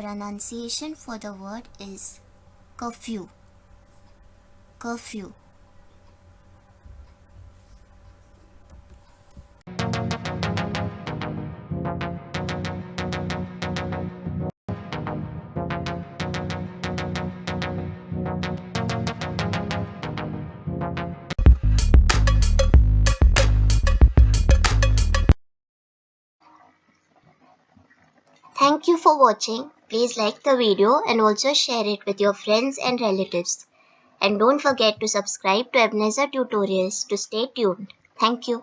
pronunciation for the word is curfew. Curfew. Thank you for watching. Please like the video and also share it with your friends and relatives. And don't forget to subscribe to Ebenezer Tutorials to stay tuned. Thank you.